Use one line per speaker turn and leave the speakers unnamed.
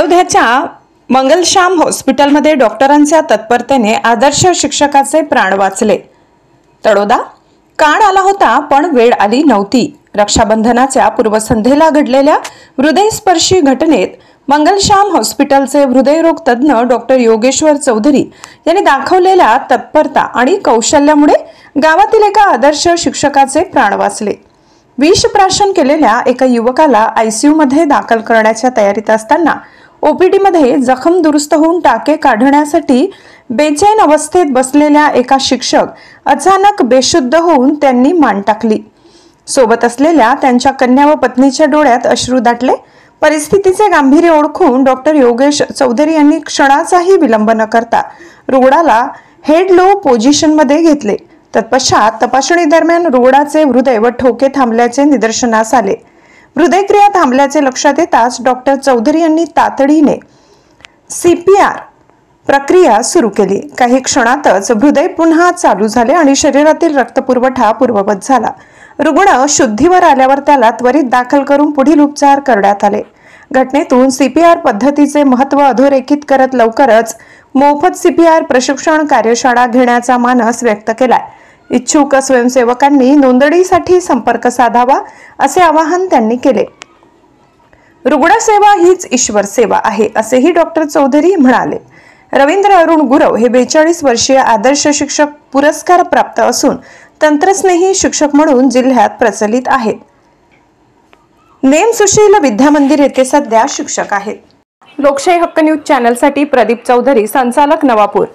अयोध्याच्या मंगलश्याम हॉस्पिटलमध्ये डॉक्टरांच्या तत्परतेने आदर्श शिक्षकाचे प्राण वाचले। तळोदा काळ आला होता पण वेळ आली नव्हती। रक्षाबंधनाच्या पूर्वसंध्येला घडलेल्या हृदयस्पर्शी घटनेत मंगलश्याम हॉस्पिटलचे हृदयरोग तज्ञ डॉक्टर योगेश्वर चौधरी यांनी दाखवलेल्या तत्परता आणि कौशल्यामुळे गावातील एका आदर्श शिक्षकाचे प्राण वाचले। विषप्राशन केलेल्या एका युवकाला आयसीयू मध्ये दाखल करण्याच्या तयारीत असताना ओपीडी मध्ये जखम दुरुस्त होऊन टाके काढण्यासाठी बेचैन अवस्थेत बसलेल्या एका शिक्षक अचानक बेशुद्ध होऊन त्यांनी मान टाकली। सोबत असलेल्या त्यांच्या कन्या व पत्नीच्या डोळ्यात अश्रू दाटले। परिस्थितीचे गांभीर्य ओळखून डॉक्टर योगेश चौधरी यांनी क्षणाचाही विलंब न करता रुग्णाला हेड लो पोझिशन मध्ये घेतले। तत्पश्चात तपासणी दरम्यान रुग्णाचे हृदय व ठोके थांबल्याचे निदर्शनास आले। हृदयक्रिया थांबल्याचे लक्षात येताच डॉक्टर चौधरी यांनी तातडीने सीपीआर प्रक्रिया सुरू केली। काही क्षणातच हृदय पुन्हा चालू झाले आणि शरीरातील रक्तपुरवठा पूर्ववत झाला। रुग्ण शुद्धीवर आल्यावर त्याला त्वरित दाखल करून पुढील उपचार करण्यात आले। घटनेतून सीपीआर पद्धतीचे महत्त्व अधोरेखित करत लवकरच मोफत सीपीआर प्रशिक्षण कार्यशाळा घेण्याचा मानस व्यक्त केलाय। इच्छुक स्वयंसेवकांनी नोंदणीसाठी संपर्क साधावा असे आवाहन त्यांनी केले। रुग्णसेवा हीच ईश्वर सेवा आहे असेही डॉक्टर चौधरी म्हणाले। रवींद्र अरुण गुरव हे 42 वर्षीय आदर्श शिक्षक पुरस्कार प्राप्त असून तंत्रस्नेही शिक्षक म्हणून जिल्ह्यात प्रचलित आहेत। नेम सुशील विद्या मंदिर येथे सध्या शिक्षक आहेत। लोकशाही हक्क न्यूज चॅनल साठी प्रदीप चौधरी, संचालक नवापूर।